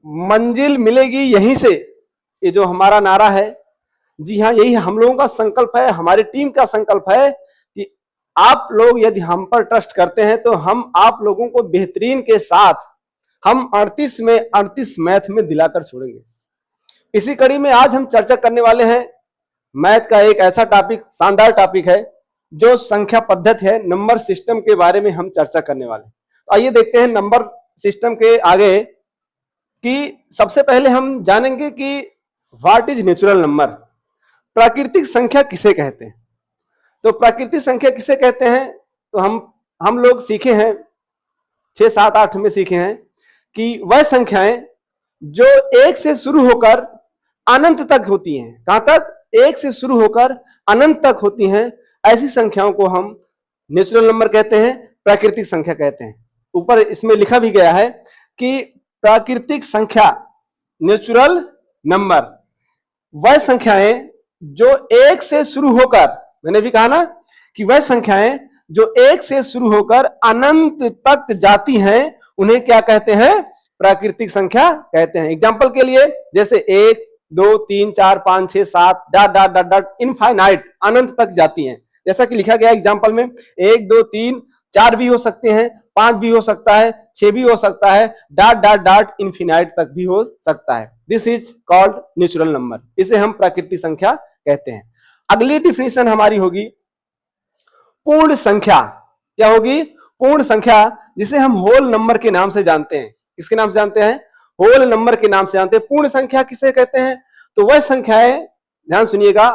मंजिल मिलेगी यहीं से, ये जो हमारा नारा है, जी हाँ यही हम लोगों का संकल्प है, हमारी टीम का संकल्प है कि आप लोग यदि हम पर ट्रस्ट करते हैं तो हम आप लोगों को बेहतरीन के साथ हम 38 में 38 मैथ में दिलाकर छोड़ेंगे। इसी कड़ी में आज हम चर्चा करने वाले हैं मैथ का एक ऐसा टॉपिक, शानदार टॉपिक है जो संख्या पद्धति है, नंबर सिस्टम के बारे में हम चर्चा करने वाले हैं। तो आइए देखते हैं नंबर सिस्टम के आगे कि सबसे पहले हम जानेंगे कि व्हाट इज नेचुरल नंबर, प्राकृतिक संख्या किसे कहते हैं। तो प्राकृतिक संख्या किसे कहते हैं, तो हम लोग सीखे हैं 6, 7, 8 में सीखे हैं कि वह संख्याएं जो 1 से शुरू होकर अनंत तक होती हैं। कहां तक? 1 से शुरू होकर अनंत तक होती हैं, ऐसी संख्याओं को हम नेचुरल नंबर कहते हैं, प्राकृतिक संख्या कहते हैं। ऊपर इसमें लिखा भी गया है कि प्राकृतिक संख्या नेचुरल नंबर वह संख्याएं जो 1 से शुरू होकर, मैंने भी कहा ना कि वह संख्याएं जो 1 से शुरू होकर अनंत तक जाती हैं उन्हें क्या कहते हैं? प्राकृतिक संख्या कहते हैं। एग्जाम्पल के लिए जैसे 1, 2, 3, 4, 5, 6, 7 dot dot dot dot infinite अनंत तक जाती हैं। जैसा कि लिखा गया एग्जाम्पल में 1, 2, 3, 4 भी हो सकते हैं, 5 भी हो सकता है, 6 भी हो सकता है, डॉट डॉट डॉट इनफिनाइट तक भी हो सकता है। This is called natural number, इसे हम प्राकृतिक संख्या कहते हैं। अगली डिफिनेशन हमारी होगी पूर्ण संख्या। क्या होगी? पूर्ण संख्या, जिसे हम होल नंबर के नाम से जानते हैं। किसके नाम से जानते हैं? होल नंबर के नाम से जानते हैं। पूर्ण संख्या किसे कहते हैं? तो वह संख्याएं, ध्यान सुनिएगा,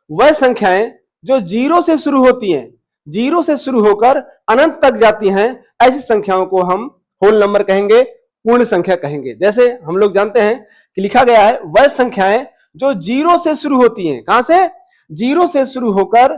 वह संख्याएं जो 0 से शुरू होती हैं, 0 से शुरू होकर अनंत तक जाती हैं, ऐसी संख्याओं को हम होल नंबर कहेंगे, पूर्ण संख्या कहेंगे। जैसे हम लोग जानते हैं कि लिखा गया है वह संख्याएं जो 0 से शुरू होती हैं। कहां से? 0 से शुरू होकर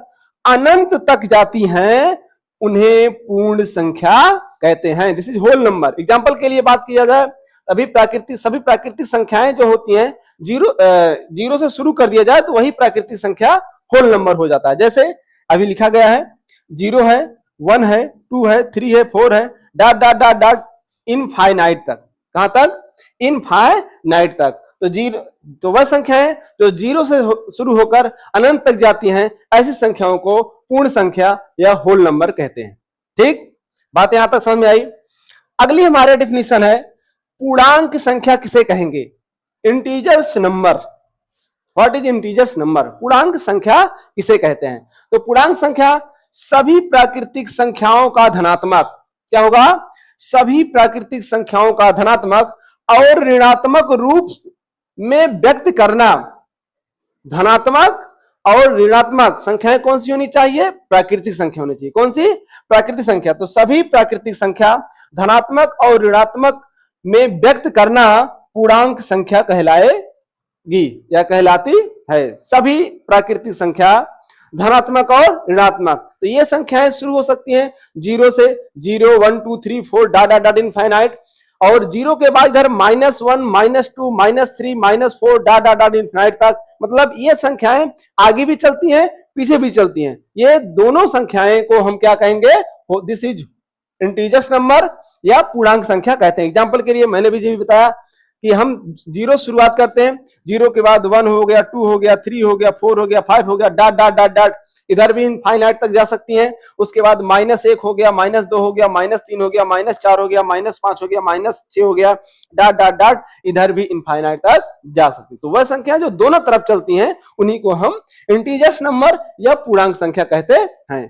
अनंत तक जाती हैं, उन्हें पूर्ण संख्या कहते हैं। This is whole number. Example के लिए बात किया जाए, सभी प्राकृतिक संख्याएं जो होती हैं 0 से शुरू कर दिया जाए तो वही प्राकृतिक संख्या होल नंबर हो जाता है। जैसे अभी लिखा गया है 0 है, 1 है, 2 है, 3 है, 4 है, dot dot dot dot infinite तक। कहां तक? इनफाइनाइट तक। तो वह संख्याएं जो 0 से शुरू होकर अनंत तक जाती हैं, ऐसी संख्याओं को पूर्ण संख्या या होल नंबर कहते हैं। ठीक, बात यहां तक समझ में आई। अगली हमारे डिफिनेशन है पूर्णांक संख्या किसे कहेंगे? Integers number. What is integers number? पूर्णांक संख्या किसे कहते हैं? तो पूर्णांक संख्या सभी प्राकृतिक संख्याओं का धनात्मक, क्या होगा? सभी प्राकृतिक संख्याओं का धनात्मक और ऋणात्मक रूप में व्यक्त करना। धनात्मक और ऋणात्मक संख्याएं कौन सी होनी चाहिए? प्राकृतिक संख्या होनी चाहिए। कौन सी? प्राकृतिक संख्या। तो सभी प्राकृतिक संख्या धनात्मक और ऋणात्मक में व्यक्त करना पूर्णांक संख्या कहलाएगी या कहलाती है। सभी प्राकृतिक संख्या धनात्मक और ऋणात्मक, तो ये संख्याएं शुरू हो सकती हैं 0 से, 0, 1, 2, 3, 4 डॉट डॉट डॉट इनफाइनाइट, और 0 के बाद इधर -1, -2, -3, -4 डॉट डॉट डॉट इनफाइनाइट तक। मतलब ये संख्याएं आगे भी चलती हैं, पीछे भी चलती हैं। ये दोनों संख्याएं को हम क्या कहेंगे? दिस इज इंटीजर्स नंबर या पूर्णांक संख्या कहते हैं। एग्जाम्पल के लिए मैंने भी जी बताया कि हम 0 शुरुआत करते हैं, 0 के बाद 1 हो गया, 2 हो गया, 3 हो गया, 4 हो गया, 5 हो गया, डॉट डॉट डॉट डॉट, इधर भी इनफाइनाइट तक जा सकती हैं। उसके बाद -1 हो गया, -2 हो गया, -3 हो गया, -4 हो गया, -5 हो गया, -6 हो गया, डॉट डॉट डॉट, इधर भी इनफाइनाइट तक जा सकती है। तो वह संख्या जो दोनों तरफ चलती हैं उन्हीं को हम इंटीजर्स नंबर या पूर्णांक संख्या कहते हैं।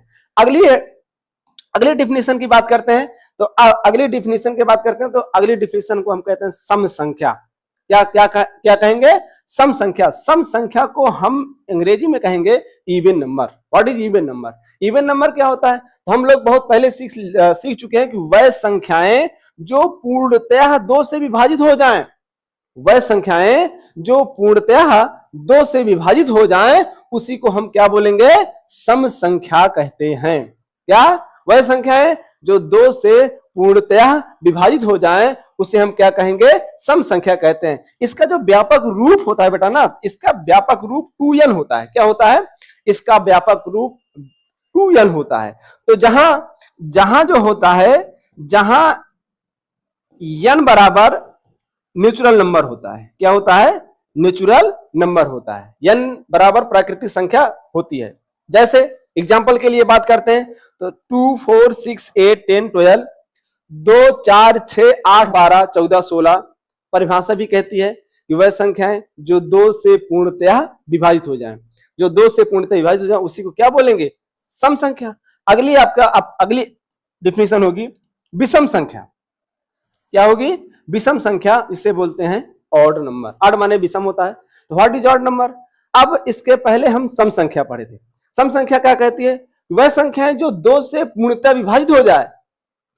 अगली डिफिनेशन की बात करते हैं, तो अगली डिफिनेशन की बात करते हैं, तो अगली डिफिनेशन को हम कहते हैं सम संख्या। क्या क्या क्या कहेंगे? सम संख्या। सम संख्या को हम अंग्रेजी में कहेंगे even number. What is even number? Even number क्या होता है? तो हम लोग बहुत पहले सीख चुके हैं कि वह संख्याएं जो पूर्णतः 2 से विभाजित हो जाएं, वह संख्याएं जो पूर्णतः 2 से विभाजित हो जाएं, उसी को हम क्या बोलेंगे? सम संख्या कहते हैं। क्या? वह संख्याएं जो 2 से पूर्णतः विभाजित हो जाएं, उसे हम क्या कहेंगे? सम संख्या कहते हैं। इसका जो व्यापक रूप होता है बेटा ना, इसका व्यापक रूप 2n होता है। क्या होता है? इसका व्यापक रूप 2n होता है। तो जहां जो होता है, जहां n बराबर नेचुरल नंबर होता है। क्या होता है? नेचुरल नंबर होता है। n बराबर प्राकृतिक संख्या होती है। जैसे एग्जाम्पल के लिए बात करते हैं तो 2, 4, 6, 8, 10, 12, 2, 4, 6, 8, 12, 14, 16 परिभाषा भी कहती है कि वह संख्याएं जो 2 से पूर्णतया विभाजित हो जाएं, जो 2 से पूर्णतया विभाजित हो जाए उसी को क्या बोलेंगे? सम संख्या। अगली डिफिनेशन होगी विषम संख्या। क्या होगी? विषम संख्या। इसे बोलते हैं ऑड नंबर। ऑड माने विषम होता है। तो व्हाट इज ऑड नंबर? अब इसके पहले हम सम संख्या पढ़े थे। सम संख्या क्या कहती है? वह संख्याएं जो 2 से पूर्णतः विभाजित हो जाए,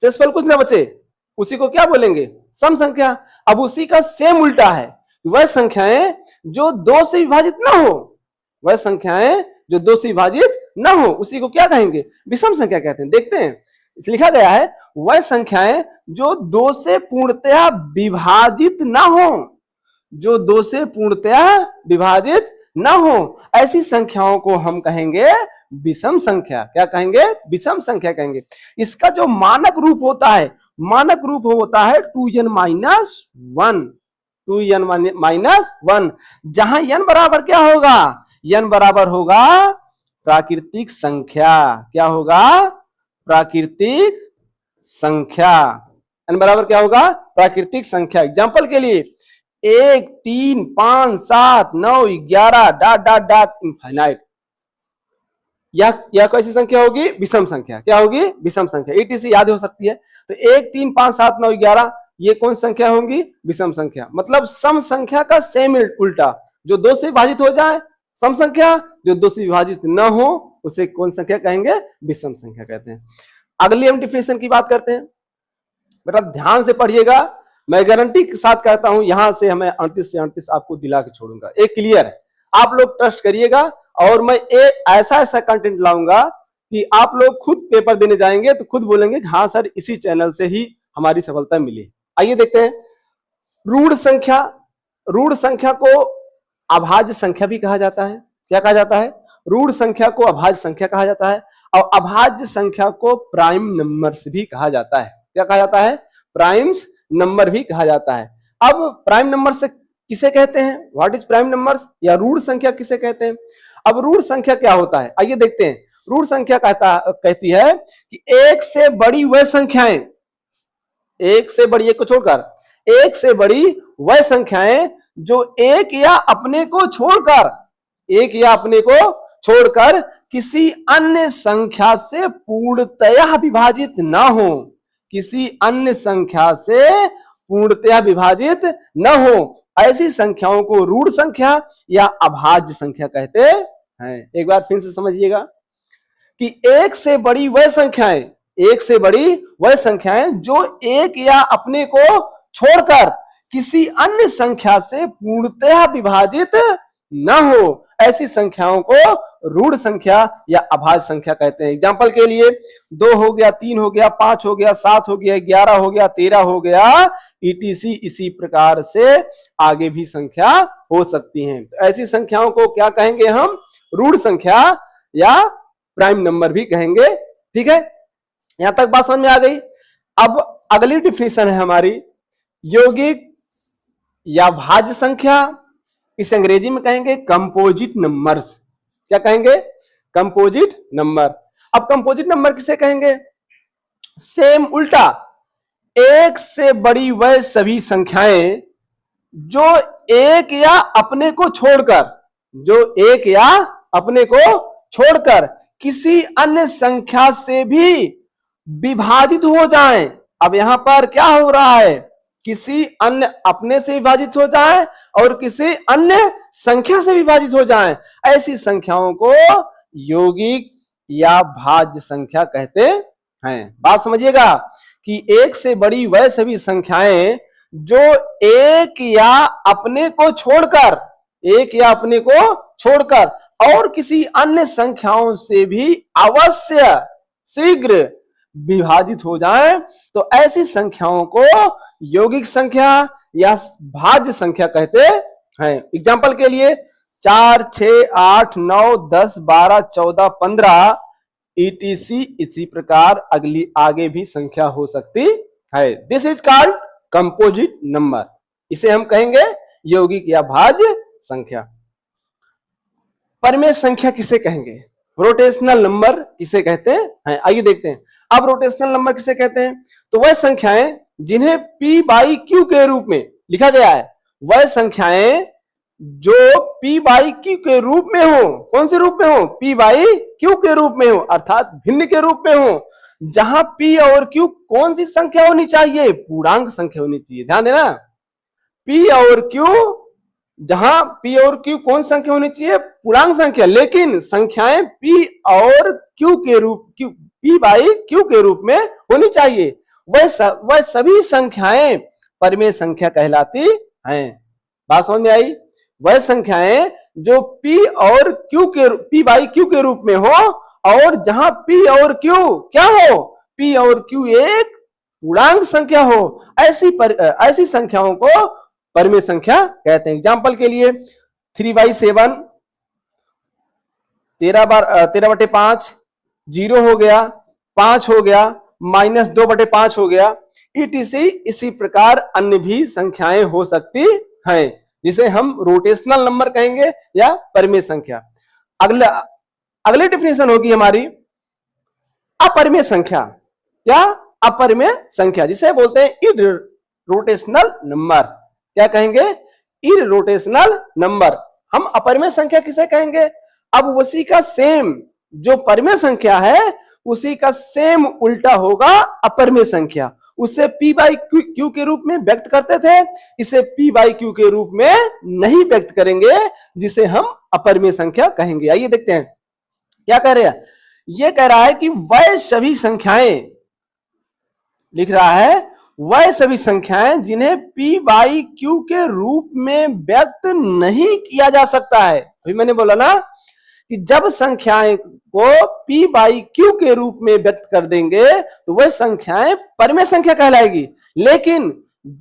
शेषफल कुछ ना बचे, उसी को क्या बोलेंगे? सम संख्या। अब उसी का सेम उल्टा है, वह संख्याएं जो 2 से विभाजित ना हो, वह संख्याएं जो 2 से विभाजित ना हो उसी को क्या कहेंगे? विषम संख्या कहते हैं। देखते हैं, लिखा गया है वह संख्याएं जो 2 से पूर्णतया विभाजित ना हो, जो 2 से पूर्णतया विभाजित ना हो, ऐसी संख्याओं को हम कहेंगे विषम संख्या। क्या कहेंगे? विषम संख्या कहेंगे। इसका जो मानक रूप होता है, मानक रूप होता है 2n माइनस 1, 2n माइनस 1, जहां n बराबर क्या होगा? n बराबर होगा प्राकृतिक संख्या। क्या होगा? प्राकृतिक संख्या। n बराबर क्या होगा? प्राकृतिक संख्या। एग्जाम्पल के लिए 1, 3, 5, 7, 9, 11 डॉट डॉट डॉट इनफाइनाइट, यह कैसी संख्या होगी? विषम संख्या। क्या होगी? विषम संख्या। ETC याद हो सकती है। तो 1, 3, 5, 7, 9, 11 ये कौन संख्या होंगी? विषम संख्या। मतलब सम संख्या का सेम उल्टा, जो 2 से विभाजित हो जाए सम संख्या, जो 2 से विभाजित न हो उसे कौन संख्या कहेंगे? विषम संख्या कहते हैं। अगली हम डिफिनेशन की बात करते हैं। बेटा ध्यान से पढ़िएगा, मैं गारंटी के साथ कहता हूं यहां से हमें 38 से 38 आपको दिला के छोड़ूंगा। एक क्लियर है, आप लोग ट्रस्ट करिएगा और मैं एक ऐसा कंटेंट लाऊंगा कि आप लोग खुद पेपर देने जाएंगे तो खुद बोलेंगे हाँ सर इसी चैनल से ही हमारी सफलता मिली। आइए देखते हैं। रूढ़ संख्या। रूढ़ संख्या को अभाज्य संख्या भी कहा जाता है। क्या कहा जाता है? रूढ़ संख्या को अभाज्य संख्या कहा जाता है और अभाज्य संख्या को प्राइम नंबर्स भी कहा जाता है। क्या कहा जाता है? प्राइम्स नंबर भी कहा जाता है। अब प्राइम नंबर से किसे कहते हैं? What is prime numbers? या रूढ़ संख्या किसे कहते हैं? अब रूढ़ संख्या क्या होता है आइए देखते हैं। रूढ़ संख्या कहती है कि एक से बड़ी वह संख्याएं, एक से बड़ी, एक को छोड़कर, एक से बड़ी वह संख्याएं जो एक या अपने को छोड़कर, एक या अपने को छोड़कर किसी अन्य संख्या से पूर्णतया विभाजित ना हो, किसी अन्य संख्या से पूर्णतया विभाजित न हो, ऐसी संख्याओं को रूढ़ संख्या या अभाज्य संख्या कहते हैं। एक बार फिर से समझिएगा कि एक से बड़ी वह संख्याएं, एक से बड़ी वह संख्याएं जो एक या अपने को छोड़कर किसी अन्य संख्या से पूर्णतया विभाजित न हो, ऐसी संख्याओं को रूढ़ संख्या या अभाज्य संख्या कहते हैं। एग्जाम्पल के लिए 2 हो गया, 3 हो गया, 5 हो गया, 7 हो गया, 11 हो गया, 13 हो गया, ETC इसी प्रकार से आगे भी संख्या हो सकती हैं। तो ऐसी संख्याओं को क्या कहेंगे हम? रूढ़ संख्या या प्राइम नंबर भी कहेंगे। ठीक है, यहां तक बात समझ में आ गई। अब अगली डिफिनेशन है हमारी यौगिक या भाज्य संख्या। इस अंग्रेजी में कहेंगे कंपोजिट नंबर्स। क्या कहेंगे? Composite number. अब कंपोजिट नंबर किसे कहेंगे? सेम उल्टा, एक से बड़ी वह सभी संख्याएं जो एक या अपने को छोड़कर, जो एक या अपने को छोड़कर किसी अन्य संख्या से भी विभाजित हो जाएं। अब यहां पर क्या हो रहा है? किसी अन्य अपने से विभाजित हो जाए और किसी अन्य संख्या से विभाजित हो जाए, ऐसी संख्याओं को यौगिक या भाज्य संख्या कहते हैं। बात समझिएगा कि एक से बड़ी वह सभी संख्याएं जो एक या अपने को छोड़कर, एक या अपने को छोड़कर और किसी अन्य संख्याओं से भी अवश्य शीघ्र विभाजित हो जाए, तो ऐसी संख्याओं को यौगिक संख्या या भाज्य संख्या कहते हैं। एग्जाम्पल के लिए 4, 6, 8, 9, 10, 12, 14, 15 ETC इसी प्रकार अगली आगे भी संख्या हो सकती है। This is called composite number. इसे हम कहेंगे यौगिक या भाज्य संख्या। परिमेय संख्या किसे कहेंगे? रोटेशनल नंबर किसे कहते हैं? आइए देखते हैं। अब रोटेशनल नंबर किसे कहते हैं? तो वह संख्याएं जिन्हें P बाई Q के रूप में लिखा गया है, वह संख्याएं जो P बाई Q के रूप में हो। कौन से रूप में हो? P बाई Q के रूप में हो, अर्थात भिन्न के रूप में हो। जहां P और Q कौन सी संख्या होनी चाहिए? पूर्णांक संख्या होनी चाहिए। ध्यान देना, P और Q, जहां P और Q कौन संख्या होनी चाहिए? पूर्णांक संख्या। लेकिन संख्याएं P और Q के रूप, P बाई Q के रूप में होनी चाहिए। वह सभी संख्याएं परिमेय संख्या कहलाती हैं। बात समझ में आई? वह संख्याएं जो P और Q के, P बाई Q के रूप में हो, और जहां P और Q क्या हो? P और Q एक पूर्णांक संख्या हो, ऐसी संख्याओं को परिमेय संख्या कहते हैं। एग्जाम्पल के लिए 3/7, 13/5, 0 हो गया, 5 हो गया, -2/5 हो गया, etc। इसी प्रकार अन्य भी संख्याएं हो सकती हैं, जिसे हम रोटेशनल नंबर कहेंगे या परिमेय संख्या। अगली डेफिनेशन होगी हमारी अपरिमेय संख्या। क्या? अपरिमेय संख्या, जिसे बोलते हैं इररोटेशनल नंबर। क्या कहेंगे? इररोटेशनल नंबर। हम अपरिमेय संख्या किसे कहेंगे? अब उसी का सेम जो परिमेय संख्या है, उसी का सेम उल्टा होगा अपरिमेय संख्या। उसे P बाई Q के रूप में व्यक्त करते थे, इसे P बाई Q के रूप में नहीं व्यक्त करेंगे, जिसे हम अपरिमेय संख्या कहेंगे। आइए देखते हैं क्या कह रहे हैं। यह कह रहा है कि वह सभी संख्याएं, लिख रहा है, वह सभी संख्याएं जिन्हें P बाई Q के रूप में व्यक्त नहीं किया जा सकता है। अभी मैंने बोला ना कि जब संख्याएं को P बाई Q के रूप में व्यक्त कर देंगे तो वह संख्याएं परिमेय संख्या कहलाएगी। लेकिन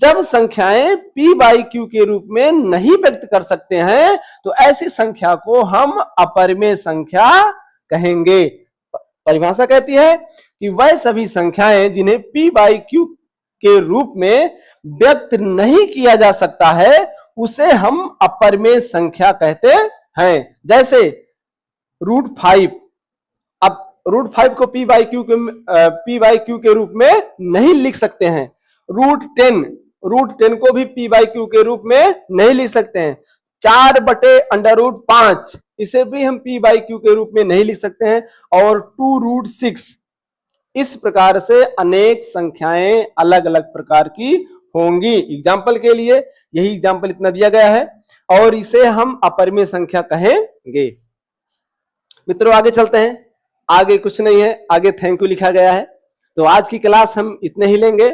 जब संख्याएं P बाई Q के रूप में नहीं व्यक्त कर सकते हैं तो ऐसी संख्या को हम अपरिमेय संख्या कहेंगे। परिभाषा कहती है कि वह सभी संख्याएं जिन्हें P बाई Q के रूप में व्यक्त नहीं किया जा सकता है, उसे हम अपरिमेय संख्या कहते हैं। जैसे √5। अब √5 को P बाई Q के रूप में नहीं लिख सकते हैं। √10 को भी P बाई Q के रूप में नहीं लिख सकते हैं। 4/√5 इसे भी हम P बाई Q के रूप में नहीं लिख सकते हैं। और 2√6, इस प्रकार से अनेक संख्याएं अलग अलग प्रकार की होंगी। एग्जाम्पल के लिए यही एग्जाम्पल इतना दिया गया है, और इसे हम अपरिमेय संख्या कहेंगे। मित्रों आगे चलते हैं। आगे कुछ नहीं है, आगे थैंक यू लिखा गया है। तो आज की क्लास हम इतने ही लेंगे।